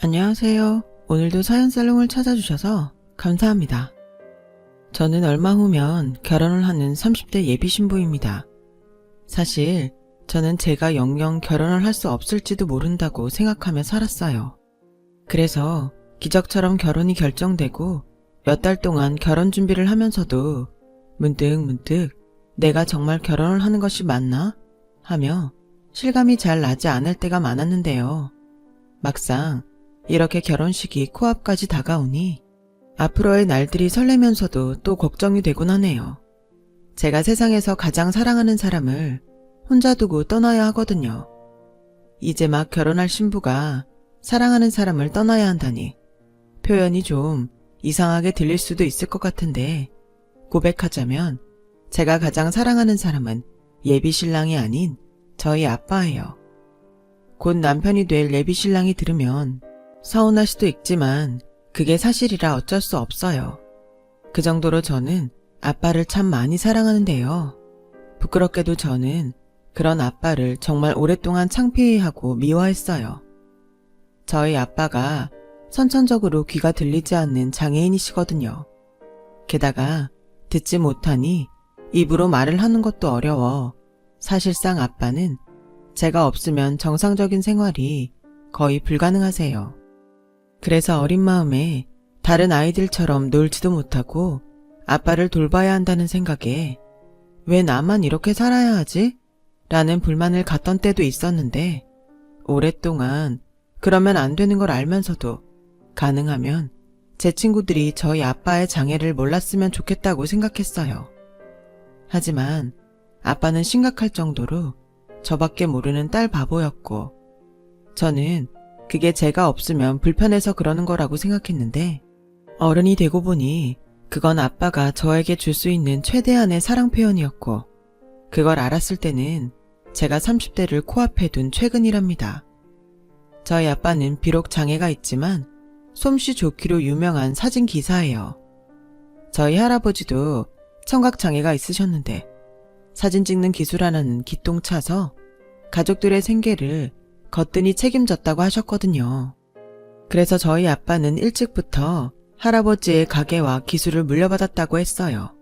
안녕하세요. 오늘도 사연살롱을 찾아주셔서 감사합니다. 저는 얼마 후면 결혼을 하는 30대 예비 신부입니다. 사실 저는 제가 영영 결혼을 할 수 없을지도 모른다고 생각하며 살았어요. 그래서 기적처럼 결혼이 결정되고 몇 달 동안 결혼 준비를 하면서도 문득 내가 정말 결혼을 하는 것이 맞나? 하며 실감이 잘 나지 않을 때가 많았는데요. 막상 이렇게 결혼식이 코앞까지 다가오니 앞으로의 날들이 설레면서도 또 걱정이 되곤 하네요. 제가 세상에서 가장 사랑하는 사람을 혼자 두고 떠나야 하거든요. 이제 막 결혼할 신부가 사랑하는 사람을 떠나야 한다니 표현이 좀 이상하게 들릴 수도 있을 것 같은데 고백하자면 제가 가장 사랑하는 사람은 예비 신랑이 아닌 저희 아빠예요. 곧 남편이 될 예비 신랑이 들으면 서운할 수도 있지만 그게 사실이라 어쩔 수 없어요. 그 정도로 저는 아빠를 참 많이 사랑하는데요. 부끄럽게도 저는 그런 아빠를 정말 오랫동안 창피해하고 미워했어요. 저희 아빠가 선천적으로 귀가 들리지 않는 장애인이시거든요. 게다가 듣지 못하니 입으로 말을 하는 것도 어려워 사실상 아빠는 제가 없으면 정상적인 생활이 거의 불가능하세요. 그래서 어린 마음에 다른 아이들처럼 놀지도 못하고 아빠를 돌봐야 한다는 생각에 왜 나만 이렇게 살아야 하지? 라는 불만을 갖던 때도 있었는데 오랫동안 그러면 안 되는 걸 알면서도 가능하면 제 친구들이 저희 아빠의 장애를 몰랐으면 좋겠다고 생각했어요. 하지만 아빠는 심각할 정도로 저밖에 모르는 딸 바보였고 저는 그게 제가 없으면 불편해서 그러는 거라고 생각했는데 어른이 되고 보니 그건 아빠가 저에게 줄 수 있는 최대한의 사랑 표현이었고 그걸 알았을 때는 제가 30대를 코앞에 둔 최근이랍니다. 저희 아빠는 비록 장애가 있지만 솜씨 좋기로 유명한 사진 기사예요. 저희 할아버지도 청각장애가 있으셨는데 사진 찍는 기술 하나는 기똥차서 가족들의 생계를 거뜬히 책임졌다고 하셨거든요. 그래서 저희 아빠는 일찍부터 할아버지의 가게와 기술을 물려받았다고 했어요.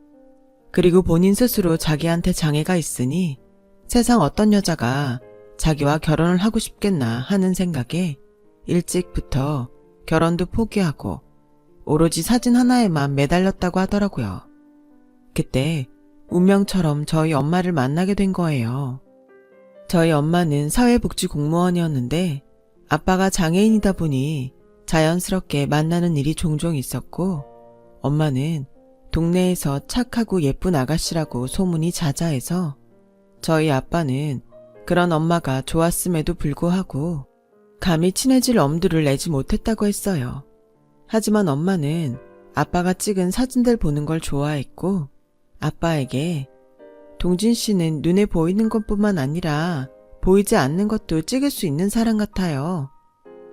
그리고 본인 스스로 자기한테 장애가 있으니 세상 어떤 여자가 자기와 결혼을 하고 싶겠나 하는 생각에 일찍부터 결혼도 포기하고 오로지 사진 하나에만 매달렸다고 하더라고요. 그때 운명처럼 저희 엄마를 만나게 된 거예요. 저희 엄마는 사회복지 공무원이었는데 아빠가 장애인이다 보니 자연스럽게 만나는 일이 종종 있었고 엄마는 동네에서 착하고 예쁜 아가씨라고 소문이 자자해서 저희 아빠는 그런 엄마가 좋았음에도 불구하고 감히 친해질 엄두를 내지 못했다고 했어요. 하지만 엄마는 아빠가 찍은 사진들 보는 걸 좋아했고 아빠에게 동진 씨는 눈에 보이는 것뿐만 아니라 보이지 않는 것도 찍을 수 있는 사람 같아요.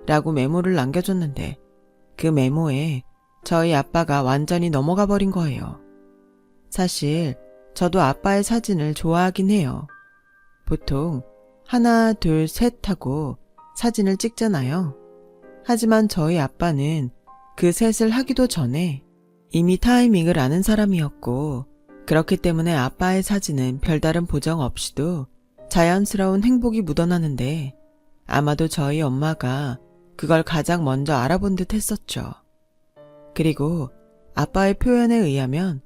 라고 메모를 남겨줬는데 그 메모에 저희 아빠가 완전히 넘어가 버린 거예요. 사실 저도 아빠의 사진을 좋아하긴 해요. 보통 하나, 둘, 셋 하고 사진을 찍잖아요. 하지만 저희 아빠는 그 셋을 하기도 전에 이미 타이밍을 아는 사람이었고 그렇기 때문에 아빠의 사진은 별다른 보정 없이도 자연스러운 행복이 묻어나는데 아마도 저희 엄마가 그걸 가장 먼저 알아본 듯 했었죠. 그리고 아빠의 표현에 의하면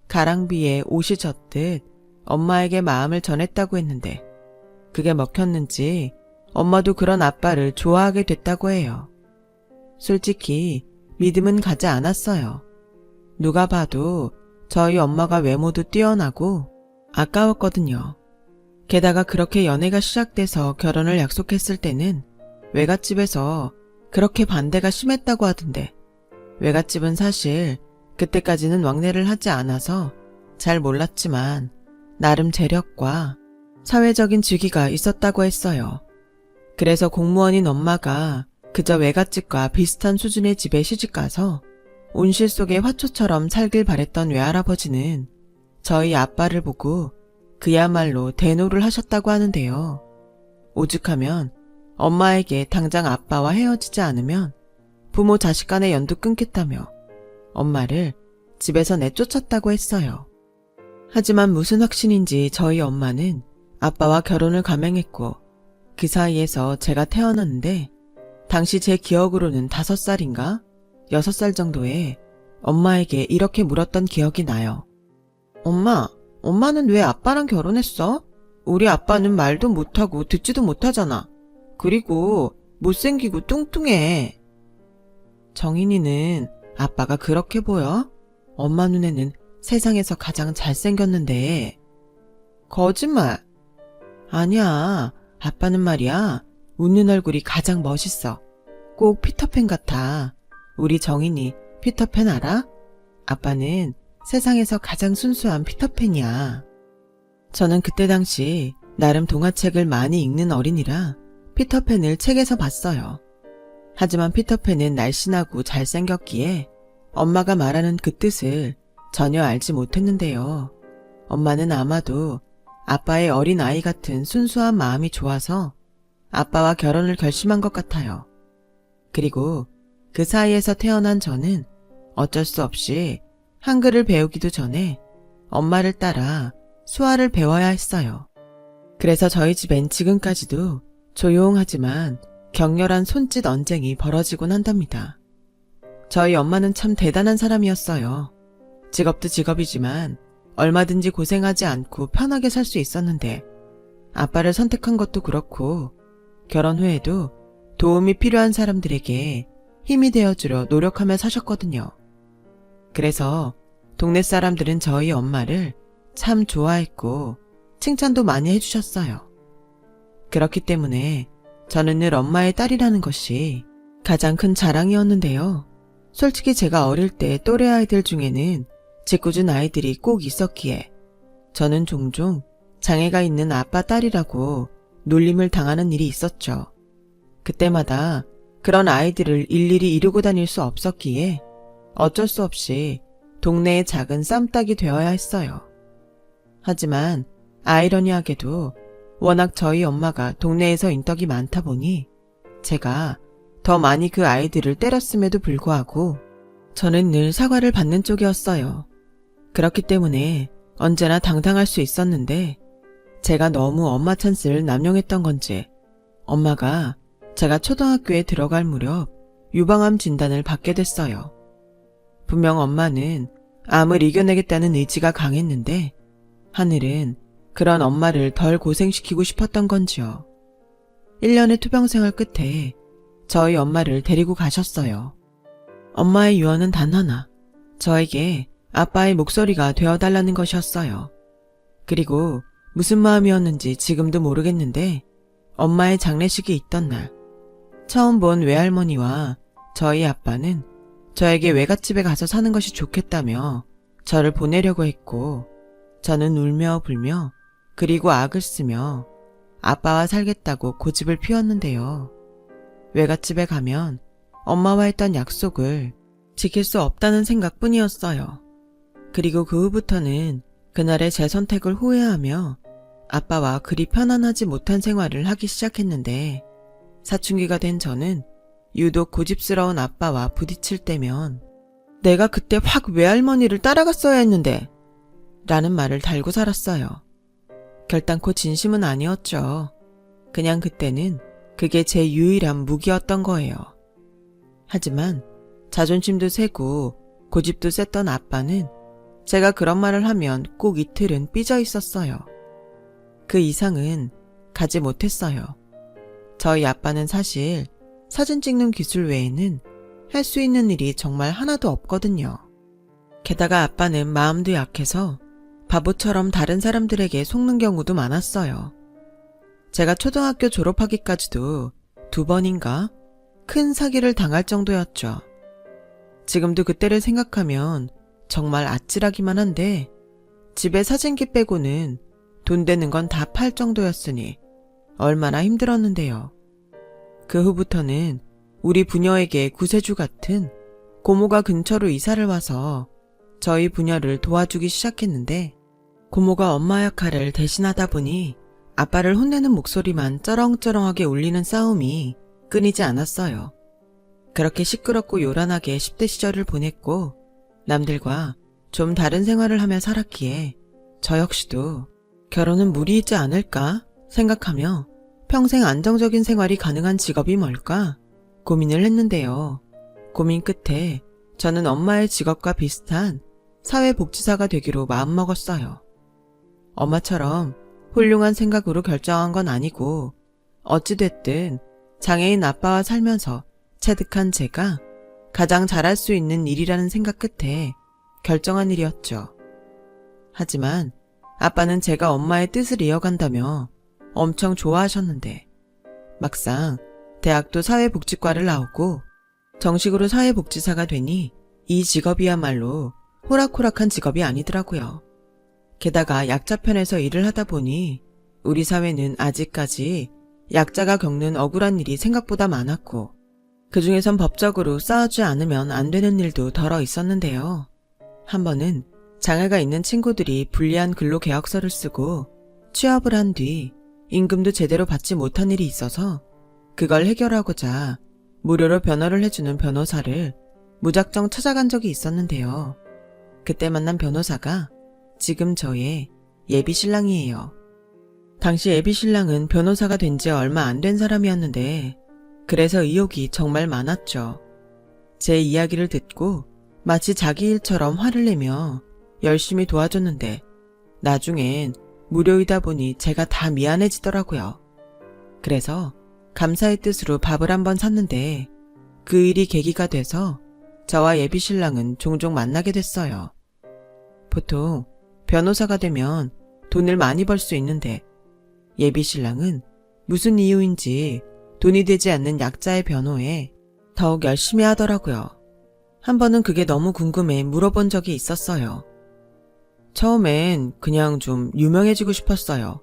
가랑비에 옷이 젖듯 엄마에게 마음을 전했다고 했는데 그게 먹혔는지 엄마도 그런 아빠를 좋아하게 됐다고 해요. 솔직히 믿음은 가지 않았어요. 누가 봐도 저희 엄마가 외모도 뛰어나고 아까웠거든요. 게다가 그렇게 연애가 시작돼서 결혼을 약속했을 때는 외갓집에서 그렇게 반대가 심했다고 하던데 외갓집은 사실 그때까지는 왕래를 하지 않아서 잘 몰랐지만 나름 재력과 사회적인 직위가 있었다고 했어요. 그래서 공무원인 엄마가 그저 외갓집과 비슷한 수준의 집에 시집가서 온실 속의 화초처럼 살길 바랬던 외할아버지는 저희 아빠를 보고 그야말로 대노를 하셨다고 하는데요. 오죽하면 엄마에게 당장 아빠와 헤어지지 않으면 부모 자식 간의 연도 끊겠다며 엄마를 집에서 내쫓았다고 했어요. 하지만 무슨 확신인지 저희 엄마는 아빠와 결혼을 감행했고 그 사이에서 제가 태어났는데 당시 제 기억으로는 5살인가 6살 정도에 엄마에게 이렇게 물었던 기억이 나요. 엄마는 왜 아빠랑 결혼했어? 우리 아빠는 말도 못하고 듣지도 못하잖아. 그리고 못생기고 뚱뚱해. 정인이는 아빠가 그렇게 보여? 엄마 눈에는 세상에서 가장 잘생겼는데. 거짓말. 아니야. 아빠는 말이야. 웃는 얼굴이 가장 멋있어. 꼭 피터팬 같아. 우리 정인이 피터팬 알아? 아빠는 세상에서 가장 순수한 피터팬이야. 저는 그때 당시 나름 동화책을 많이 읽는 어린이라 피터팬을 책에서 봤어요. 하지만 피터팬은 날씬하고 잘생겼기에 엄마가 말하는 그 뜻을 전혀 알지 못했는데요. 엄마는 아마도 아빠의 어린 아이 같은 순수한 마음이 좋아서 아빠와 결혼을 결심한 것 같아요. 그리고 그 사이에서 태어난 저는 어쩔 수 없이 한글을 배우기도 전에 엄마를 따라 수화를 배워야 했어요. 그래서 저희 집엔 지금까지도 조용하지만 격렬한 손짓 언쟁이 벌어지곤 한답니다. 저희 엄마는 참 대단한 사람이었어요. 직업도 직업이지만 얼마든지 고생하지 않고 편하게 살 수 있었는데 아빠를 선택한 것도 그렇고 결혼 후에도 도움이 필요한 사람들에게 힘이 되어주려 노력하며 사셨거든요. 그래서 동네 사람들은 저희 엄마를 참 좋아했고 칭찬도 많이 해주셨어요. 그렇기 때문에 저는 늘 엄마의 딸이라는 것이 가장 큰 자랑이었는데요. 솔직히 제가 어릴 때 또래 아이들 중에는 짓궂은 아이들이 꼭 있었기에 저는 종종 장애가 있는 아빠 딸이라고 놀림을 당하는 일이 있었죠. 그때마다 그런 아이들을 일일이 이루고 다닐 수 없었기에 어쩔 수 없이 동네의 작은 쌈딱이 되어야 했어요. 하지만 아이러니하게도 워낙 저희 엄마가 동네에서 인덕이 많다 보니 제가 더 많이 그 아이들을 때렸음에도 불구하고 저는 늘 사과를 받는 쪽이었어요. 그렇기 때문에 언제나 당당할 수 있었는데 제가 너무 엄마 찬스를 남용했던 건지 엄마가 제가 초등학교에 들어갈 무렵 유방암 진단을 받게 됐어요. 분명 엄마는 암을 이겨내겠다는 의지가 강했는데 하늘은 그런 엄마를 덜 고생시키고 싶었던 건지요. 1년의 투병생활 끝에 저희 엄마를 데리고 가셨어요. 엄마의 유언은 단 하나, 저에게 아빠의 목소리가 되어달라는 것이었어요. 그리고 무슨 마음이었는지 지금도 모르겠는데 엄마의 장례식이 있던 날 처음 본 외할머니와 저희 아빠는 저에게 외갓집에 가서 사는 것이 좋겠다며 저를 보내려고 했고 저는 울며 불며 그리고 악을 쓰며 아빠와 살겠다고 고집을 피웠는데요. 외갓집에 가면 엄마와 했던 약속을 지킬 수 없다는 생각뿐이었어요. 그리고 그 후부터는 그날의 제 선택을 후회하며 아빠와 그리 편안하지 못한 생활을 하기 시작했는데 사춘기가 된 저는 유독 고집스러운 아빠와 부딪힐 때면 내가 그때 확 외할머니를 따라갔어야 했는데 라는 말을 달고 살았어요. 결단코 진심은 아니었죠. 그냥 그때는 그게 제 유일한 무기였던 거예요. 하지만 자존심도 세고 고집도 셌던 아빠는 제가 그런 말을 하면 꼭 이틀은 삐져 있었어요. 그 이상은 가지 못했어요. 저희 아빠는 사실 사진 찍는 기술 외에는 할 수 있는 일이 정말 하나도 없거든요. 게다가 아빠는 마음도 약해서 바보처럼 다른 사람들에게 속는 경우도 많았어요. 제가 초등학교 졸업하기까지도 2번인가 큰 사기를 당할 정도였죠. 지금도 그때를 생각하면 정말 아찔하기만 한데 집에 사진기 빼고는 돈 되는 건 다 팔 정도였으니 얼마나 힘들었는데요. 그 후부터는 우리 부녀에게 구세주 같은 고모가 근처로 이사를 와서 저희 부녀를 도와주기 시작했는데 고모가 엄마 역할을 대신하다 보니 아빠를 혼내는 목소리만 쩌렁쩌렁하게 울리는 싸움이 끊이지 않았어요. 그렇게 시끄럽고 요란하게 10대 시절을 보냈고 남들과 좀 다른 생활을 하며 살았기에 저 역시도 결혼은 무리이지 않을까 생각하며 평생 안정적인 생활이 가능한 직업이 뭘까 고민을 했는데요. 고민 끝에 저는 엄마의 직업과 비슷한 사회복지사가 되기로 마음먹었어요. 엄마처럼 훌륭한 생각으로 결정한 건 아니고 어찌됐든 장애인 아빠와 살면서 체득한 제가 가장 잘할 수 있는 일이라는 생각 끝에 결정한 일이었죠. 하지만 아빠는 제가 엄마의 뜻을 이어간다며 엄청 좋아하셨는데 막상 대학도 사회복지과를 나오고 정식으로 사회복지사가 되니 이 직업이야말로 호락호락한 직업이 아니더라고요. 게다가 약자편에서 일을 하다 보니 우리 사회는 아직까지 약자가 겪는 억울한 일이 생각보다 많았고 그중에선 법적으로 싸우지 않으면 안 되는 일도 덜어 있었는데요. 한 번은 장애가 있는 친구들이 불리한 근로계약서를 쓰고 취업을 한 뒤 임금도 제대로 받지 못한 일이 있어서 그걸 해결하고자 무료로 변호를 해주는 변호사를 무작정 찾아간 적이 있었는데요. 그때 만난 변호사가 지금 저의 예비 신랑이에요. 당시 예비 신랑은 변호사가 된 지 얼마 안 된 사람이었는데 그래서 의욕이 정말 많았죠. 제 이야기를 듣고 마치 자기 일처럼 화를 내며 열심히 도와줬는데 나중엔 무료이다 보니 제가 다 미안해지더라고요. 그래서 감사의 뜻으로 밥을 한번 샀는데 그 일이 계기가 돼서 저와 예비 신랑은 종종 만나게 됐어요. 보통 변호사가 되면 돈을 많이 벌 수 있는데 예비 신랑은 무슨 이유인지 돈이 되지 않는 약자의 변호에 더욱 열심히 하더라고요. 한 번은 그게 너무 궁금해 물어본 적이 있었어요. 처음엔 그냥 좀 유명해지고 싶었어요.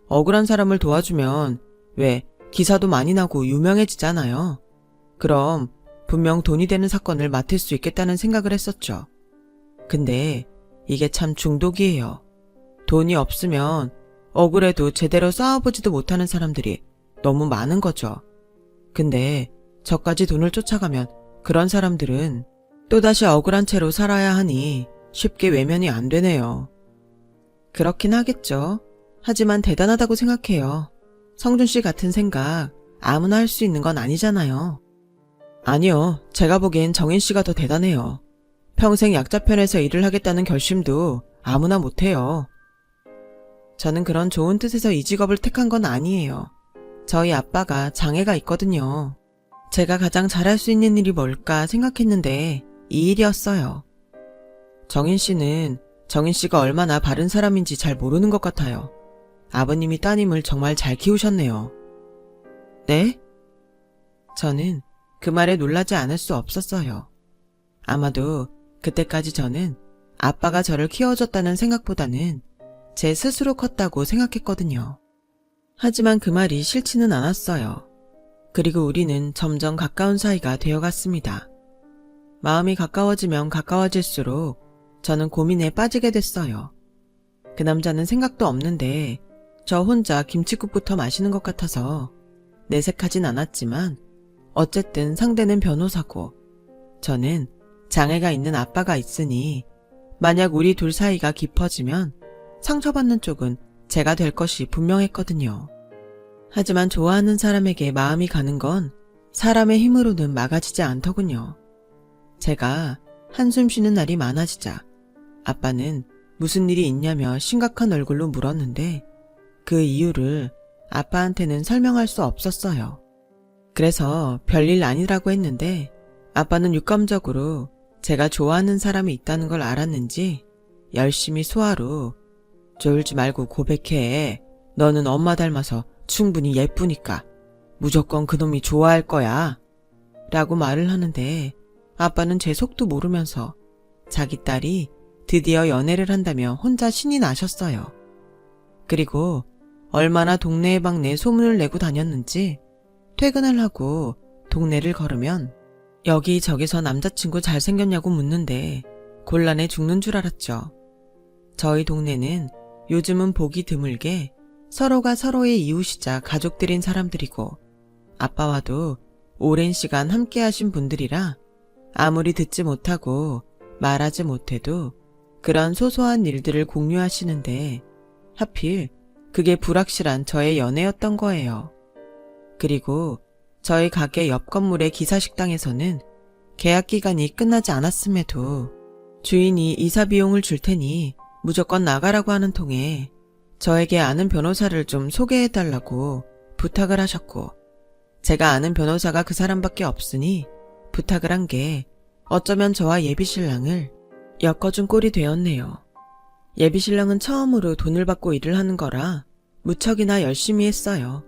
억울한 사람을 도와주면 왜 기사도 많이 나고 유명해지잖아요. 그럼 분명 돈이 되는 사건을 맡을 수 있겠다는 생각을 했었죠. 근데 이게 참 중독이에요. 돈이 없으면 억울해도 제대로 싸워보지도 못하는 사람들이 너무 많은 거죠. 근데 저까지 돈을 쫓아가면 그런 사람들은 또다시 억울한 채로 살아야 하니 쉽게 외면이 안 되네요. 그렇긴 하겠죠. 하지만 대단하다고 생각해요. 성준 씨 같은 생각 아무나 할 수 있는 건 아니잖아요. 아니요. 제가 보기엔 정인 씨가 더 대단해요. 평생 약자편에서 일을 하겠다는 결심도 아무나 못해요. 저는 그런 좋은 뜻에서 이 직업을 택한 건 아니에요. 저희 아빠가 장애가 있거든요. 제가 가장 잘할 수 있는 일이 뭘까 생각했는데 이 일이었어요. 정인 씨는 정인 씨가 얼마나 바른 사람인지 잘 모르는 것 같아요. 아버님이 따님을 정말 잘 키우셨네요. 네? 저는 그 말에 놀라지 않을 수 없었어요. 아마도 그때까지 저는 아빠가 저를 키워줬다는 생각보다는 제 스스로 컸다고 생각했거든요. 하지만 그 말이 싫지는 않았어요. 그리고 우리는 점점 가까운 사이가 되어갔습니다. 마음이 가까워지면 가까워질수록 저는 고민에 빠지게 됐어요. 그 남자는 생각도 없는데 저 혼자 김칫국부터 마시는 것 같아서 내색하진 않았지만 어쨌든 상대는 변호사고 저는 장애가 있는 아빠가 있으니 만약 우리 둘 사이가 깊어지면 상처받는 쪽은 제가 될 것이 분명했거든요. 하지만 좋아하는 사람에게 마음이 가는 건 사람의 힘으로는 막아지지 않더군요. 제가 한숨 쉬는 날이 많아지자 아빠는 무슨 일이 있냐며 심각한 얼굴로 물었는데 그 이유를 아빠한테는 설명할 수 없었어요. 그래서 별일 아니라고 했는데 아빠는 육감적으로 제가 좋아하는 사람이 있다는 걸 알았는지 열심히 소화로 졸지 말고 고백해. 너는 엄마 닮아서 충분히 예쁘니까 무조건 그놈이 좋아할 거야. 라고 말을 하는데 아빠는 제 속도 모르면서 자기 딸이 드디어 연애를 한다며 혼자 신이 나셨어요. 그리고 얼마나 동네에 방네 소문을 내고 다녔는지 퇴근을 하고 동네를 걸으면 여기저기서 남자친구 잘생겼냐고 묻는데 곤란해 죽는 줄 알았죠. 저희 동네는 요즘은 보기 드물게 서로가 서로의 이웃이자 가족들인 사람들이고 아빠와도 오랜 시간 함께 하신 분들이라 아무리 듣지 못하고 말하지 못해도 그런 소소한 일들을 공유하시는데 하필 그게 불확실한 저의 연애였던 거예요. 그리고 저희 가게 옆 건물의 기사식당에서는 계약 기간이 끝나지 않았음에도 주인이 이사 비용을 줄 테니 무조건 나가라고 하는 통에 저에게 아는 변호사를 좀 소개해달라고 부탁을 하셨고, 제가 아는 변호사가 그 사람밖에 없으니 부탁을 한 게 어쩌면 저와 예비신랑을 엮어준 꼴이 되었네요. 예비신랑은 처음으로 돈을 받고 일을 하는 거라 무척이나 열심히 했어요.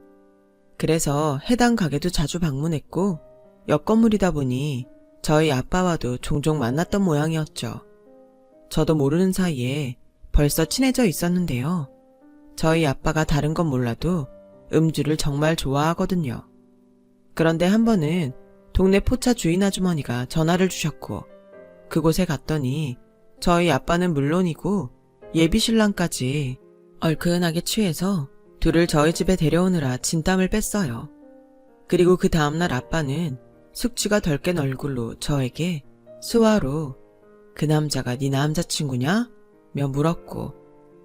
그래서 해당 가게도 자주 방문했고 옆 건물이다 보니 저희 아빠와도 종종 만났던 모양이었죠. 저도 모르는 사이에 벌써 친해져 있었는데요. 저희 아빠가 다른 건 몰라도 음주를 정말 좋아하거든요. 그런데 한 번은 동네 포차 주인 아주머니가 전화를 주셨고 그곳에 갔더니 저희 아빠는 물론이고 예비신랑까지 얼큰하게 취해서 둘을 저희 집에 데려오느라 진땀을 뺐어요. 그리고 그 다음날 아빠는 숙취가 덜 깬 얼굴로 저에게 수화로 그 남자가 네 남자친구냐? 며 물었고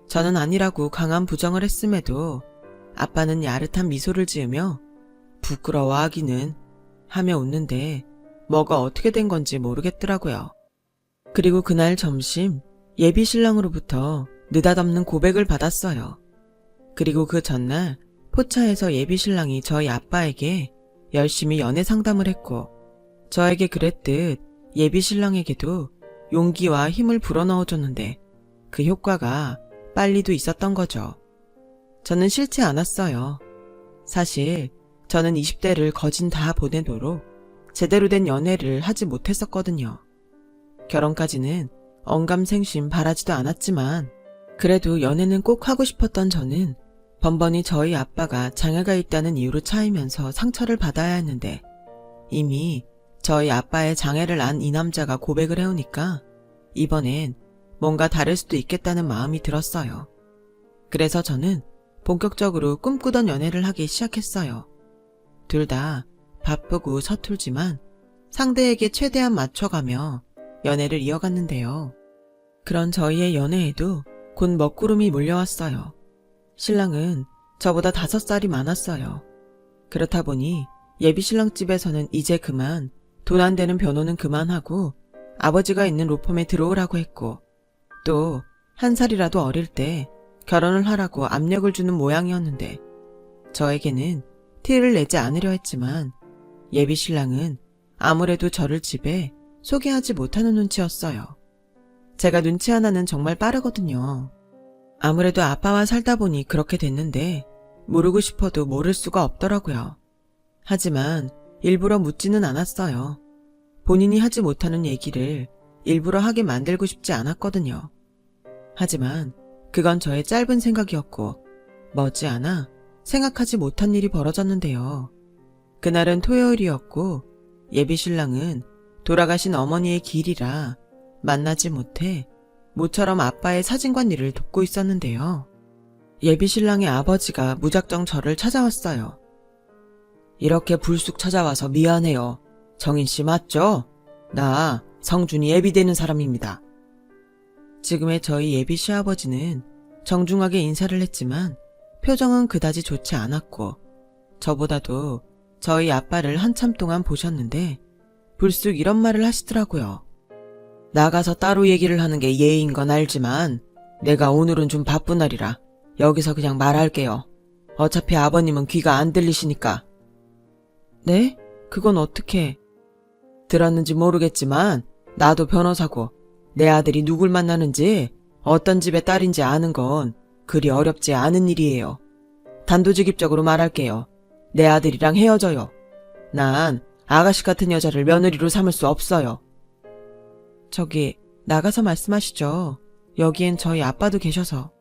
저는 아니라고 강한 부정을 했음에도 아빠는 야릇한 미소를 지으며 부끄러워하기는 하며 웃는데 뭐가 어떻게 된 건지 모르겠더라고요. 그리고 그날 점심 예비신랑으로부터 느닷없는 고백을 받았어요. 그리고 그 전날 포차에서 예비신랑이 저희 아빠에게 열심히 연애 상담을 했고 저에게 그랬듯 예비신랑에게도 용기와 힘을 불어넣어줬는데 그 효과가 빨리도 있었던 거죠. 저는 싫지 않았어요. 사실 저는 20대를 거진 다 보내도록 제대로 된 연애를 하지 못했었거든요. 결혼까지는 언감생심 바라지도 않았지만 그래도 연애는 꼭 하고 싶었던 저는 번번이 저희 아빠가 장애가 있다는 이유로 차이면서 상처를 받아야 했는데 이미 저희 아빠의 장애를 안 이 남자가 고백을 해오니까 이번엔 뭔가 다를 수도 있겠다는 마음이 들었어요. 그래서 저는 본격적으로 꿈꾸던 연애를 하기 시작했어요. 둘 다 바쁘고 서툴지만 상대에게 최대한 맞춰가며 연애를 이어갔는데요. 그런 저희의 연애에도 곧 먹구름이 몰려왔어요. 신랑은 저보다 5살이 많았어요. 그렇다 보니 예비신랑 집에서는 이제 그만 돈 안 되는 변호는 그만하고 아버지가 있는 로펌에 들어오라고 했고 또 1살이라도 어릴 때 결혼을 하라고 압력을 주는 모양이었는데 저에게는 티를 내지 않으려 했지만 예비신랑은 아무래도 저를 집에 소개하지 못하는 눈치였어요. 제가 눈치 하나는 정말 빠르거든요. 아무래도 아빠와 살다 보니 그렇게 됐는데 모르고 싶어도 모를 수가 없더라고요. 하지만 일부러 묻지는 않았어요. 본인이 하지 못하는 얘기를 일부러 하게 만들고 싶지 않았거든요. 하지만 그건 저의 짧은 생각이었고 머지않아 생각하지 못한 일이 벌어졌는데요. 그날은 토요일이었고 예비신랑은 돌아가신 어머니의 길이라 만나지 못해 모처럼 아빠의 사진관 일을 돕고 있었는데요. 예비신랑의 아버지가 무작정 저를 찾아왔어요. 이렇게 불쑥 찾아와서 미안해요. 정인씨 맞죠? 나 성준이 예비되는 사람입니다. 지금의 저희 예비 시아버지는 정중하게 인사를 했지만 표정은 그다지 좋지 않았고 저보다도 저희 아빠를 한참 동안 보셨는데 불쑥 이런 말을 하시더라고요. 나가서 따로 얘기를 하는 게 예의인 건 알지만 내가 오늘은 좀 바쁜 날이라 여기서 그냥 말할게요. 어차피 아버님은 귀가 안 들리시니까. 네? 그건 어떻게? 들었는지 모르겠지만 나도 변호사고 내 아들이 누굴 만나는지 어떤 집의 딸인지 아는 건 그리 어렵지 않은 일이에요. 단도직입적으로 말할게요. 내 아들이랑 헤어져요. 난 아가씨 같은 여자를 며느리로 삼을 수 없어요. 저기 나가서 말씀하시죠. 여기엔 저희 아빠도 계셔서.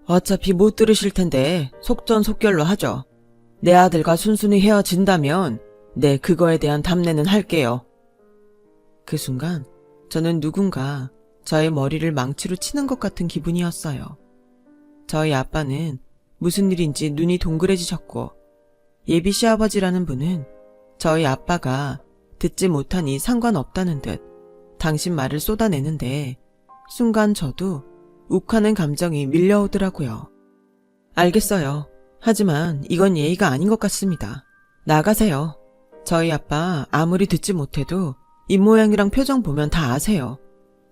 어차피 못 들으실 텐데 속전속결로 하죠. 내 아들과 순순히 헤어진다면 네 그거에 대한 답례는 할게요. 그 순간 저는 누군가 저의 머리를 망치로 치는 것 같은 기분이었어요. 저희 아빠는 무슨 일인지 눈이 동그래지셨고 예비 시아버지라는 분은 저희 아빠가 듣지 못하니 상관없다는 듯 당신 말을 쏟아내는데 순간 저도 욱하는 감정이 밀려오더라고요. 알겠어요. 하지만 이건 예의가 아닌 것 같습니다. 나가세요. 저희 아빠 아무리 듣지 못해도 입모양이랑 표정 보면 다 아세요.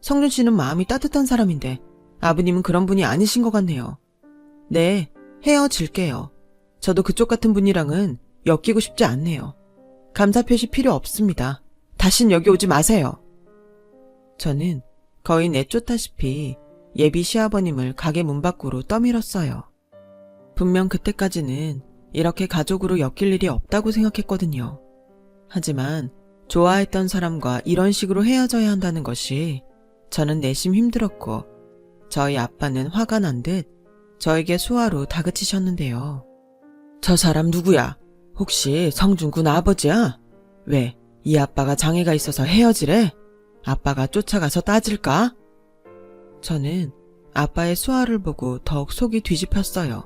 성준 씨는 마음이 따뜻한 사람인데 아버님은 그런 분이 아니신 것 같네요. 네, 헤어질게요. 저도 그쪽 같은 분이랑은 엮이고 싶지 않네요. 감사 표시 필요 없습니다. 다신 여기 오지 마세요. 저는 거의 내쫓다시피 예비 시아버님을 가게 문 밖으로 떠밀었어요. 분명 그때까지는 이렇게 가족으로 엮일 일이 없다고 생각했거든요. 하지만 좋아했던 사람과 이런 식으로 헤어져야 한다는 것이 저는 내심 힘들었고 저희 아빠는 화가 난 듯 저에게 수화로 다그치셨는데요. 저 사람 누구야? 혹시 성준군 아버지야? 왜, 이 아빠가 장애가 있어서 헤어지래? 아빠가 쫓아가서 따질까? 저는 아빠의 수화를 보고 더욱 속이 뒤집혔어요.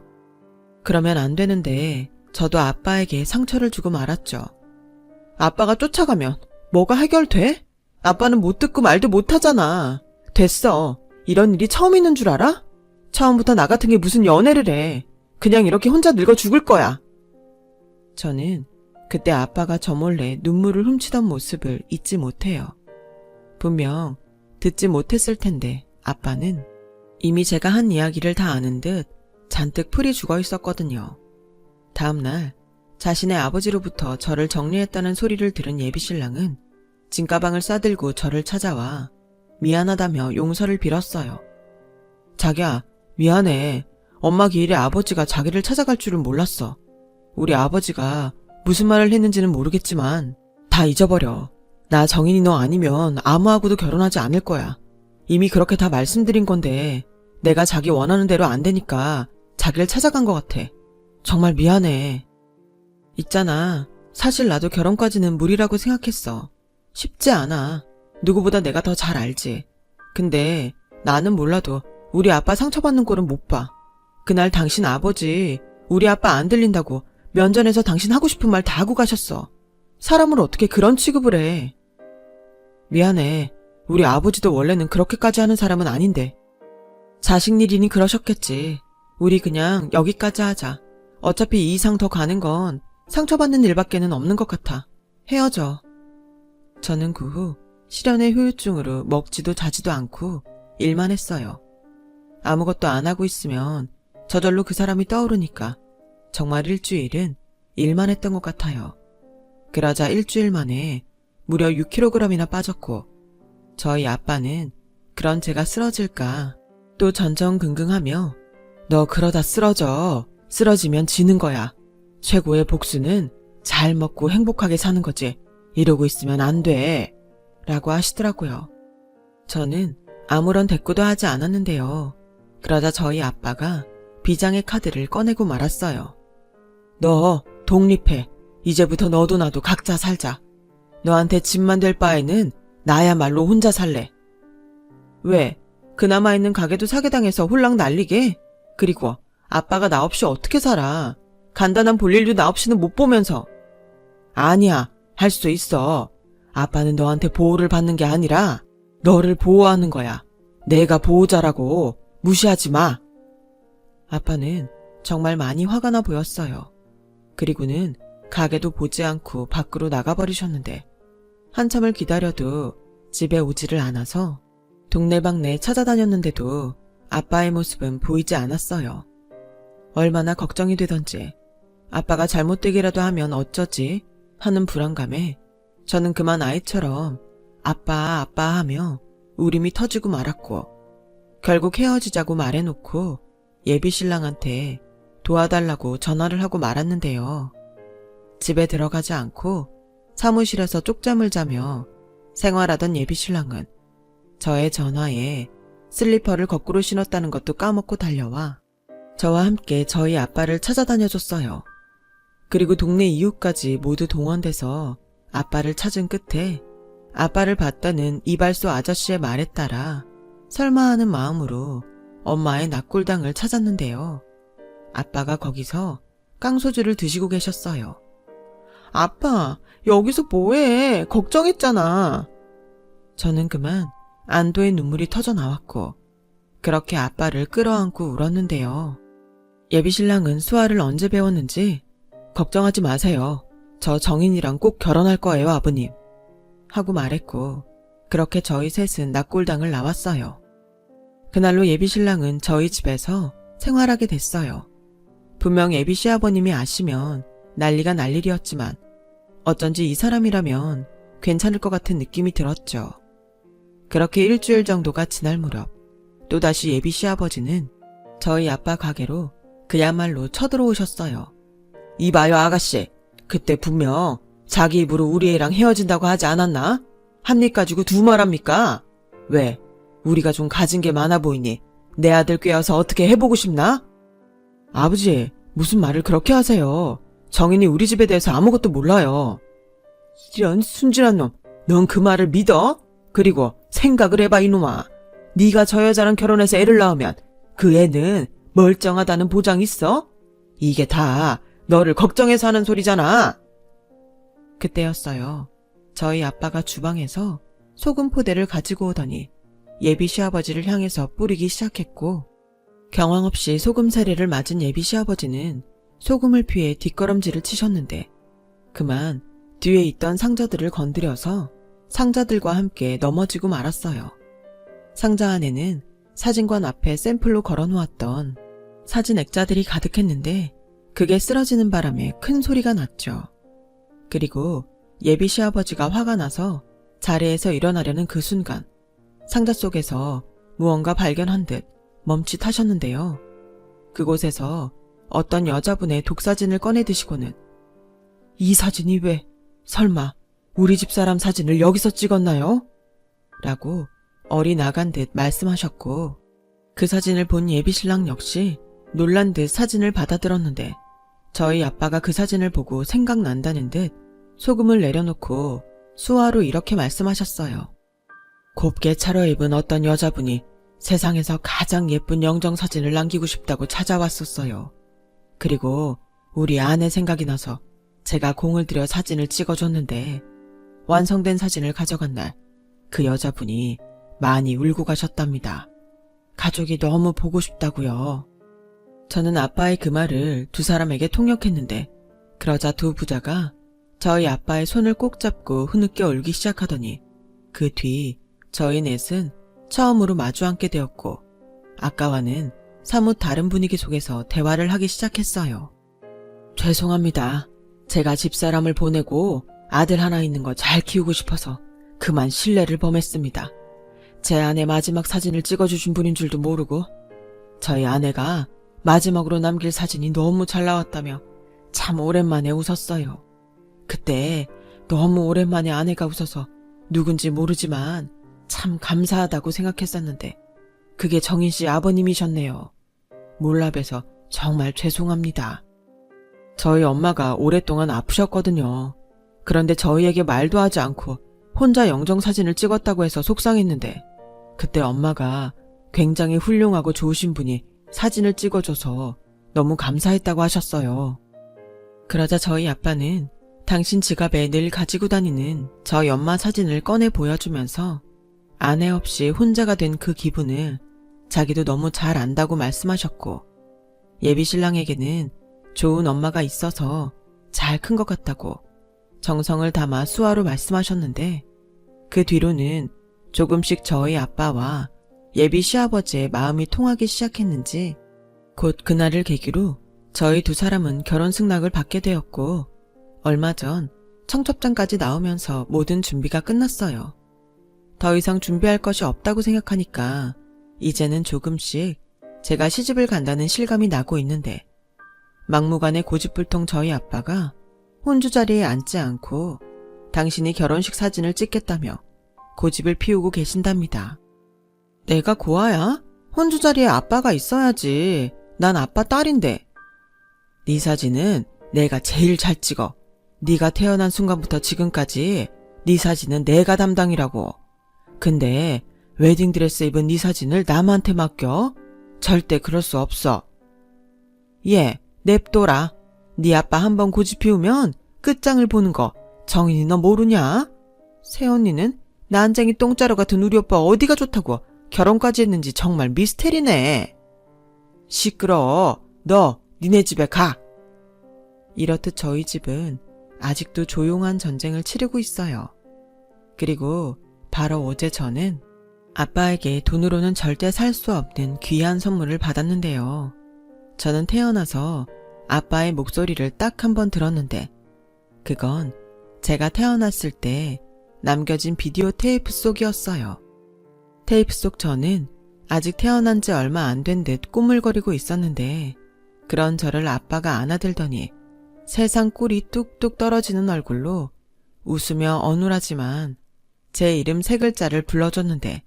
그러면 안 되는데 저도 아빠에게 상처를 주고 말았죠. 아빠가 쫓아가면 뭐가 해결돼? 아빠는 못 듣고 말도 못 하잖아. 됐어. 이런 일이 처음 있는 줄 알아? 처음부터 나 같은 게 무슨 연애를 해. 그냥 이렇게 혼자 늙어 죽을 거야. 저는 그때 아빠가 저 몰래 눈물을 훔치던 모습을 잊지 못해요. 분명 듣지 못했을 텐데 아빠는 이미 제가 한 이야기를 다 아는 듯 잔뜩 풀이 죽어 있었거든요. 다음날 자신의 아버지로부터 저를 정리했다는 소리를 들은 예비신랑은 짐가방을 싸들고 저를 찾아와 미안하다며 용서를 빌었어요. 자기야, 미안해. 엄마 기일에 아버지가 자기를 찾아갈 줄은 몰랐어. 우리 아버지가 무슨 말을 했는지는 모르겠지만 다 잊어버려. 나 정인이 너 아니면 아무하고도 결혼하지 않을 거야. 이미 그렇게 다 말씀드린 건데 내가 자기 원하는 대로 안 되니까 자기를 찾아간 것 같아. 정말 미안해. 있잖아. 사실 나도 결혼까지는 무리라고 생각했어. 쉽지 않아. 누구보다 내가 더 잘 알지. 근데 나는 몰라도 우리 아빠 상처받는 꼴은 못 봐. 그날 당신 아버지 우리 아빠 안 들린다고 면전에서 당신 하고 싶은 말 다 하고 가셨어. 사람을 어떻게 그런 취급을 해. 미안해. 우리 아버지도 원래는 그렇게까지 하는 사람은 아닌데. 자식 일이니 그러셨겠지. 우리 그냥 여기까지 하자. 어차피 이 이상 더 가는 건 상처받는 일밖에는 없는 것 같아. 헤어져. 저는 그 후 실연의 후유증으로 먹지도 자지도 않고 일만 했어요. 아무것도 안 하고 있으면 저절로 그 사람이 떠오르니까 정말 일주일은 일만 했던 것 같아요. 그러자 일주일 만에 무려 6kg이나 빠졌고 저희 아빠는 그런 제가 쓰러질까 또 전전긍긍하며 너 그러다 쓰러져. 쓰러지면 지는 거야. 최고의 복수는 잘 먹고 행복하게 사는 거지. 이러고 있으면 안 돼. 라고 하시더라고요. 저는 아무런 대꾸도 하지 않았는데요. 그러자 저희 아빠가 비장의 카드를 꺼내고 말았어요. 너 독립해. 이제부터 너도 나도 각자 살자. 너한테 집만 될 바에는 나야말로 혼자 살래. 왜? 그나마 있는 가게도 사기당해서 홀랑 날리게? 그리고 아빠가 나 없이 어떻게 살아? 간단한 볼일도 나 없이는 못 보면서. 아니야. 할 수 있어. 아빠는 너한테 보호를 받는 게 아니라 너를 보호하는 거야. 내가 보호자라고. 무시하지 마. 아빠는 정말 많이 화가 나 보였어요. 그리고는 가게도 보지 않고 밖으로 나가버리셨는데 한참을 기다려도 집에 오지를 않아서 동네방네 찾아다녔는데도 아빠의 모습은 보이지 않았어요. 얼마나 걱정이 되던지 아빠가 잘못되기라도 하면 어쩌지 하는 불안감에 저는 그만 아이처럼 아빠 아빠 하며 울음이 터지고 말았고 결국 헤어지자고 말해놓고 예비신랑한테 도와달라고 전화를 하고 말았는데요. 집에 들어가지 않고 사무실에서 쪽잠을 자며 생활하던 예비신랑은 저의 전화에 슬리퍼를 거꾸로 신었다는 것도 까먹고 달려와 저와 함께 저희 아빠를 찾아다녀줬어요. 그리고 동네 이웃까지 모두 동원돼서 아빠를 찾은 끝에 아빠를 봤다는 이발소 아저씨의 말에 따라 설마 하는 마음으로 엄마의 낙골당을 찾았는데요. 아빠가 거기서 깡소주를 드시고 계셨어요. 아빠, 여기서 뭐해? 걱정했잖아. 저는 그만 안도의 눈물이 터져 나왔고 그렇게 아빠를 끌어안고 울었는데요. 예비신랑은 수화를 언제 배웠는지 걱정하지 마세요. 저 정인이랑 꼭 결혼할 거예요, 아버님. 하고 말했고 그렇게 저희 셋은 낙골당을 나왔어요. 그날로 예비신랑은 저희 집에서 생활하게 됐어요. 분명 예비 시아버님이 아시면 난리가 날 일이었지만 어쩐지 이 사람이라면 괜찮을 것 같은 느낌이 들었죠. 그렇게 일주일 정도가 지날 무렵 또다시 예비 시아버지는 저희 아빠 가게로 그야말로 쳐들어오셨어요. 이봐요 아가씨, 그때 분명 자기 입으로 우리 애랑 헤어진다고 하지 않았나? 한 입 가지고 두 말합니까? 왜? 우리가 좀 가진 게 많아 보이니 내 아들 꿰어서 어떻게 해보고 싶나? 아버지, 무슨 말을 그렇게 하세요. 정인이 우리 집에 대해서 아무것도 몰라요. 이런 순진한 놈, 넌 그 말을 믿어? 그리고 생각을 해봐 이놈아. 네가 저 여자랑 결혼해서 애를 낳으면 그 애는 멀쩡하다는 보장 있어? 이게 다 너를 걱정해서 하는 소리잖아. 그때였어요. 저희 아빠가 주방에서 소금 포대를 가지고 오더니 예비 시아버지를 향해서 뿌리기 시작했고 경황 없이 소금 세례를 맞은 예비 시아버지는 소금을 피해 뒷걸음질을 치셨는데 그만 뒤에 있던 상자들을 건드려서 상자들과 함께 넘어지고 말았어요. 상자 안에는 사진관 앞에 샘플로 걸어놓았던 사진 액자들이 가득했는데 그게 쓰러지는 바람에 큰 소리가 났죠. 그리고 예비 시아버지가 화가 나서 자리에서 일어나려는 그 순간 상자 속에서 무언가 발견한 듯 멈칫하셨는데요. 그곳에서 어떤 여자분의 독사진을 꺼내 드시고는 이 사진이 왜 설마 우리 집 사람 사진을 여기서 찍었나요? 라고 어리나간 듯 말씀하셨고 그 사진을 본 예비신랑 역시 놀란 듯 사진을 받아들었는데 저희 아빠가 그 사진을 보고 생각난다는 듯 소금을 내려놓고 수화로 이렇게 말씀하셨어요. 곱게 차려입은 어떤 여자분이 세상에서 가장 예쁜 영정사진을 남기고 싶다고 찾아왔었어요. 그리고 우리 아내 생각이 나서 제가 공을 들여 사진을 찍어줬는데 완성된 사진을 가져간 날 그 여자분이 많이 울고 가셨답니다. 가족이 너무 보고 싶다고요. 저는 아빠의 그 말을 두 사람에게 통역했는데 그러자 두 부자가 저희 아빠의 손을 꼭 잡고 흐느껴 울기 시작하더니 그 뒤 저희 넷은 처음으로 마주 앉게 되었고 아까와는 사뭇 다른 분위기 속에서 대화를 하기 시작했어요. 죄송합니다. 제가 집사람을 보내고 아들 하나 있는 거 잘 키우고 싶어서 그만 실례를 범했습니다. 제 아내 마지막 사진을 찍어주신 분인 줄도 모르고 저희 아내가 마지막으로 남길 사진이 너무 잘 나왔다며 참 오랜만에 웃었어요. 그때 너무 오랜만에 아내가 웃어서 누군지 모르지만 참 감사하다고 생각했었는데 그게 정인 씨 아버님이셨네요. 몰라봬서 정말 죄송합니다. 저희 엄마가 오랫동안 아프셨거든요. 그런데 저희에게 말도 하지 않고 혼자 영정사진을 찍었다고 해서 속상했는데 그때 엄마가 굉장히 훌륭하고 좋으신 분이 사진을 찍어줘서 너무 감사했다고 하셨어요. 그러자 저희 아빠는 당신 지갑에 늘 가지고 다니는 저희 엄마 사진을 꺼내 보여주면서 아내 없이 혼자가 된 그 기분을 자기도 너무 잘 안다고 말씀하셨고 예비신랑에게는 좋은 엄마가 있어서 잘 큰 것 같다고 정성을 담아 수화로 말씀하셨는데 그 뒤로는 조금씩 저희 아빠와 예비 시아버지의 마음이 통하기 시작했는지 곧 그날을 계기로 저희 두 사람은 결혼 승낙을 받게 되었고 얼마 전 청첩장까지 나오면서 모든 준비가 끝났어요. 더 이상 준비할 것이 없다고 생각하니까 이제는 조금씩 제가 시집을 간다는 실감이 나고 있는데 막무가내 고집불통 저희 아빠가 혼주 자리에 앉지 않고 당신이 결혼식 사진을 찍겠다며 고집을 피우고 계신답니다. 내가 고아야? 혼주 자리에 아빠가 있어야지. 난 아빠 딸인데. 네 사진은 내가 제일 잘 찍어. 네가 태어난 순간부터 지금까지 네 사진은 내가 담당이라고. 근데 웨딩드레스 입은 네 사진을 남한테 맡겨? 절대 그럴 수 없어. 얘, 냅둬라. 네 아빠 한번 고집 피우면 끝장을 보는 거 정인이 너 모르냐? 새언니는 난쟁이 똥자루 같은 우리 오빠 어디가 좋다고 결혼까지 했는지 정말 미스테리네. 시끄러워. 너 니네 집에 가. 이렇듯 저희 집은 아직도 조용한 전쟁을 치르고 있어요. 그리고 바로 어제 저는 아빠에게 돈으로는 절대 살 수 없는 귀한 선물을 받았는데요. 저는 태어나서 아빠의 목소리를 딱 한 번 들었는데 그건 제가 태어났을 때 남겨진 비디오 테이프 속이었어요. 테이프 속 저는 아직 태어난 지 얼마 안 된 듯 꾸물거리고 있었는데 그런 저를 아빠가 안아들더니 세상 꿀이 뚝뚝 떨어지는 얼굴로 웃으며 어눌하지만 제 이름 3글자를 불러줬는데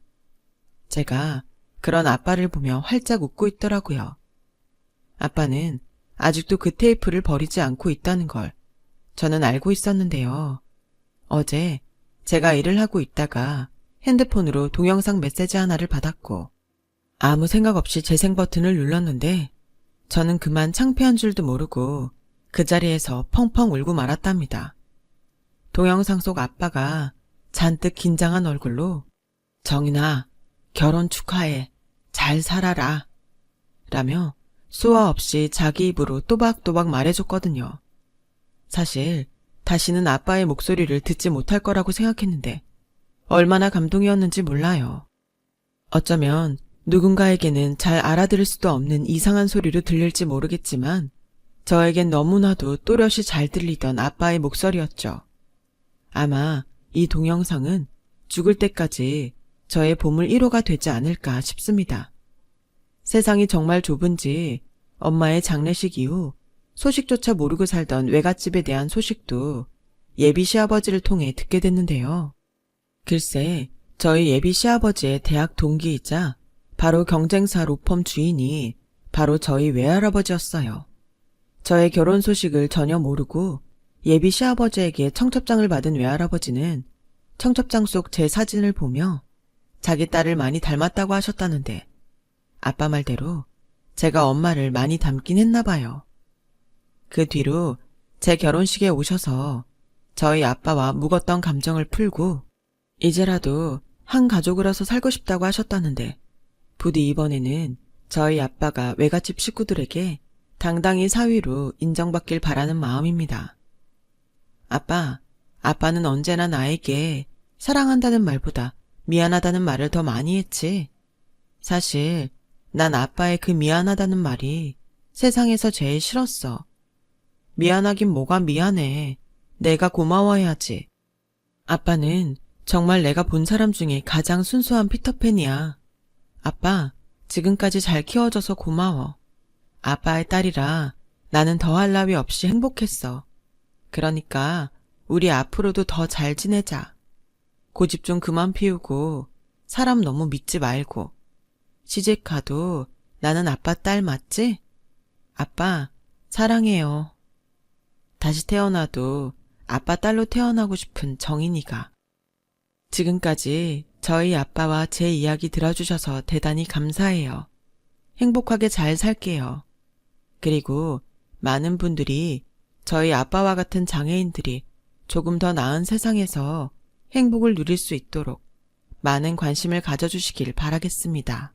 제가 그런 아빠를 보며 활짝 웃고 있더라고요. 아빠는 아직도 그 테이프를 버리지 않고 있다는 걸 저는 알고 있었는데요. 어제 제가 일을 하고 있다가 핸드폰으로 동영상 메시지 하나를 받았고 아무 생각 없이 재생 버튼을 눌렀는데 저는 그만 창피한 줄도 모르고 그 자리에서 펑펑 울고 말았답니다. 동영상 속 아빠가 잔뜩 긴장한 얼굴로 정인아, 결혼 축하해. 잘 살아라. 라며 수화 없이 자기 입으로 또박또박 말해줬거든요. 사실 다시는 아빠의 목소리를 듣지 못할 거라고 생각했는데 얼마나 감동이었는지 몰라요. 어쩌면 누군가에게는 잘 알아들을 수도 없는 이상한 소리로 들릴지 모르겠지만 저에겐 너무나도 또렷이 잘 들리던 아빠의 목소리였죠. 아마 이 동영상은 죽을 때까지 저의 보물 1호가 되지 않을까 싶습니다. 세상이 정말 좁은지 엄마의 장례식 이후 소식조차 모르고 살던 외갓집에 대한 소식도 예비 시아버지를 통해 듣게 됐는데요. 글쎄, 저희 예비 시아버지의 대학 동기이자 바로 경쟁사 로펌 주인이 바로 저희 외할아버지였어요. 저의 결혼 소식을 전혀 모르고 예비 시아버지에게 청첩장을 받은 외할아버지는 청첩장 속 제 사진을 보며 자기 딸을 많이 닮았다고 하셨다는데 아빠 말대로 제가 엄마를 많이 닮긴 했나 봐요. 그 뒤로 제 결혼식에 오셔서 저희 아빠와 묵었던 감정을 풀고 이제라도 한 가족으로서 살고 싶다고 하셨다는데 부디 이번에는 저희 아빠가 외갓집 식구들에게 당당히 사위로 인정받길 바라는 마음입니다. 아빠는 언제나 나에게 사랑한다는 말보다 미안하다는 말을 더 많이 했지. 사실 난 아빠의 그 미안하다는 말이 세상에서 제일 싫었어. 미안하긴 뭐가 미안해. 내가 고마워해야지. 아빠는 정말 내가 본 사람 중에 가장 순수한 피터팬이야. 아빠, 지금까지 잘 키워줘서 고마워. 아빠의 딸이라 나는 더할 나위 없이 행복했어. 그러니까 우리 앞으로도 더 잘 지내자. 고집 좀 그만 피우고 사람 너무 믿지 말고. 시집가도 나는 아빠 딸 맞지? 아빠, 사랑해요. 다시 태어나도 아빠 딸로 태어나고 싶은 정인이가. 지금까지 저희 아빠와 제 이야기 들어주셔서 대단히 감사해요. 행복하게 잘 살게요. 그리고 많은 분들이 저희 아빠와 같은 장애인들이 조금 더 나은 세상에서 행복을 누릴 수 있도록 많은 관심을 가져주시길 바라겠습니다.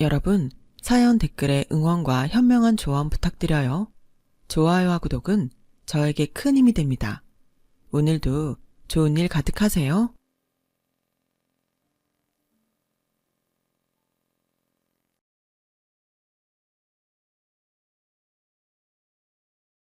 여러분, 사연 댓글에 응원과 현명한 조언 부탁드려요. 좋아요와 구독은 저에게 큰 힘이 됩니다. 오늘도 좋은 일 가득하세요.